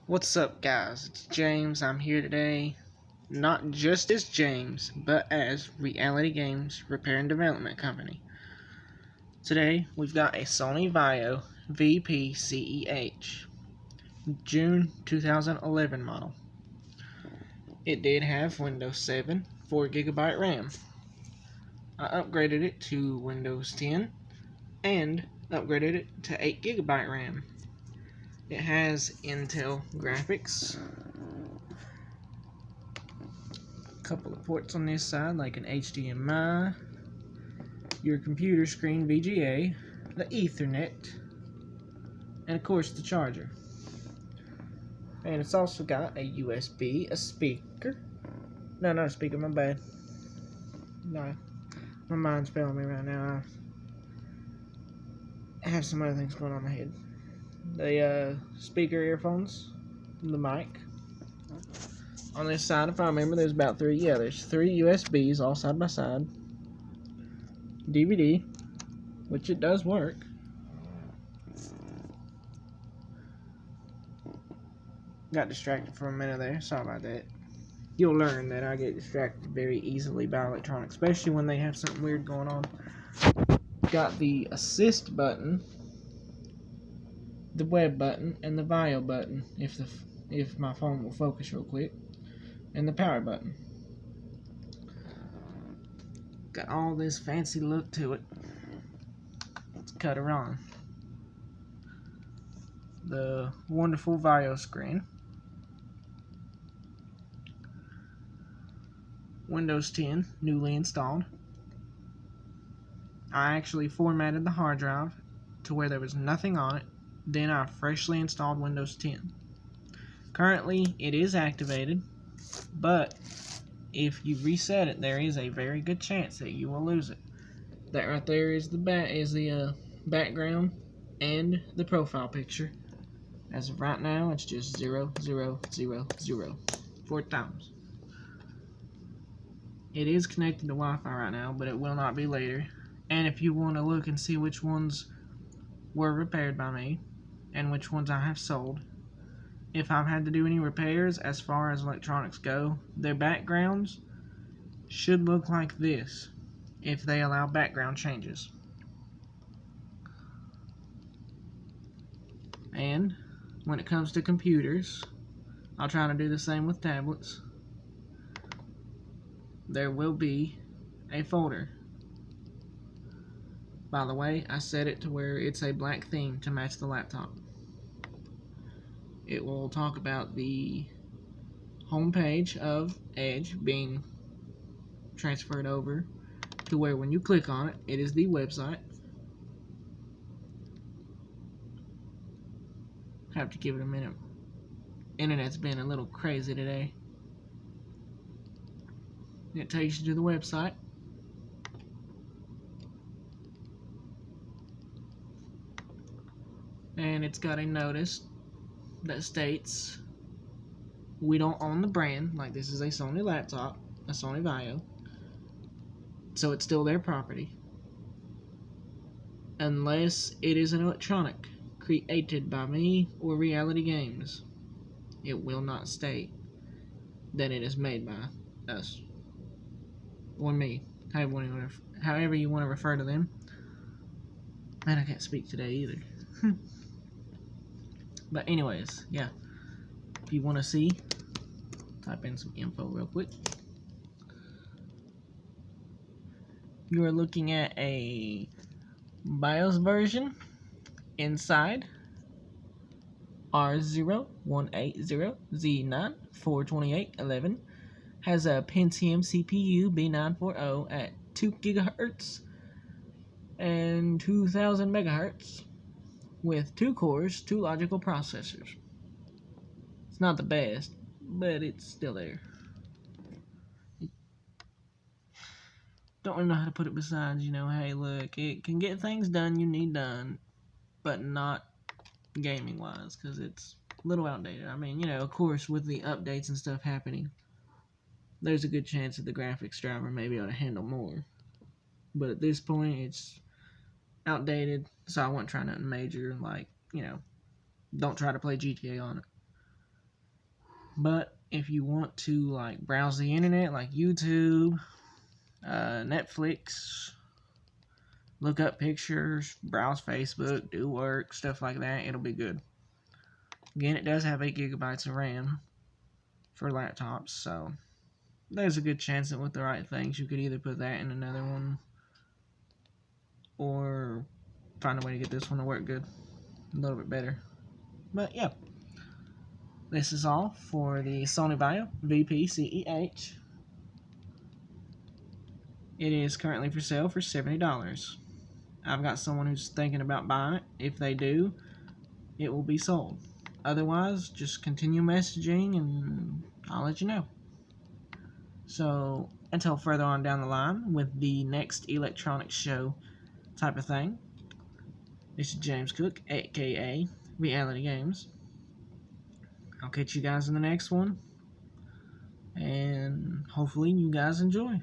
What's up, guys? It's James. I'm here today, not just as James, but as Reality Games Repair and Development Company. Today, we've got a Sony Vaio VPCEH, June 2011 model. It did have Windows 7, 4GB RAM. I upgraded it to Windows 10 and upgraded it to 8GB RAM. It has Intel graphics, couple of ports on this side like an HDMI, your computer screen VGA, the Ethernet, and of course the charger. And it's also got a USB, a speaker. No, not a speaker, my bad. No, my mind's failing me right now. I have some other things going on in my head. The speaker earphones, the mic. On this side, if I remember, there's about three. Yeah, there's three USBs all side by side. DVD, which it does work. Got distracted for a minute there. Sorry about that. You'll learn that I get distracted very easily by electronics, especially when they have something weird going on. Got the assist button, the web button, and the Vaio button, if my phone will focus real quick, and the power button. Got all this fancy look to it. Let's cut her on. The wonderful Vaio screen. Windows 10 newly installed. I actually formatted the hard drive to where there was nothing on it. Then I freshly installed Windows 10. Currently, it is activated, but if you reset it, there is a very good chance that you will lose it. That right there is the background and the profile picture. As of right now, it's just 0, 0, 0, 0, 4 times. It is connected to Wi-Fi right now, but it will not be later. And if you want to look and see which ones were repaired by me and which ones I have sold, if I've had to do any repairs as far as electronics go, their backgrounds should look like this if they allow background changes. And when it comes to computers, I'll try to do the same with tablets. There will be a folder. By the way, I set it to where it's a black theme to match the laptop. It will talk about the home page of Edge being transferred over to where when you click on it, it is the website. Have to give it a minute. Internet's been a little crazy today. It takes you to the website. And it's got a notice that states we don't own the brand, like this is a Sony laptop, a Sony Vaio, so it's still their property, unless it is an electronic created by me or Reality Games. It will not state that it is made by us or me, however you want to refer to them. And I can't speak today either. But anyways, yeah. If you want to see, type in some info real quick. You are looking at a BIOS version. Inside R0180Z9 42811 has a Pentium CPU B940 at 2 GHz and 2000 MHz with 2 cores, 2 logical processors. It's not the best, but it's still there. Don't really know how to put it besides, hey, look, it can get things done you need done, but not gaming wise, because it's a little outdated. I mean, of course, with the updates and stuff happening, there's a good chance that the graphics driver may be able to handle more. But at this point, it's outdated, so I won't try nothing major, like, don't try to play GTA on it. But if you want to like browse the internet, like YouTube, Netflix, look up pictures, browse Facebook, do work, stuff like that, it'll be good. Again, it does have 8 gigabytes of RAM for laptops, so there's a good chance that with the right things you could either put that in another one or find a way to get this one to work good, a little bit better. But yeah, this is all for the Sony Vaio VPCEH. It is currently for sale for $70. I've got someone who's thinking about buying it. If they do, it will be sold. Otherwise, just continue messaging and I'll let you know. So, until further on down the line with the next electronics show type of thing, this is James Cook, aka Reality Games. I'll catch you guys in the next one, and hopefully you guys enjoy.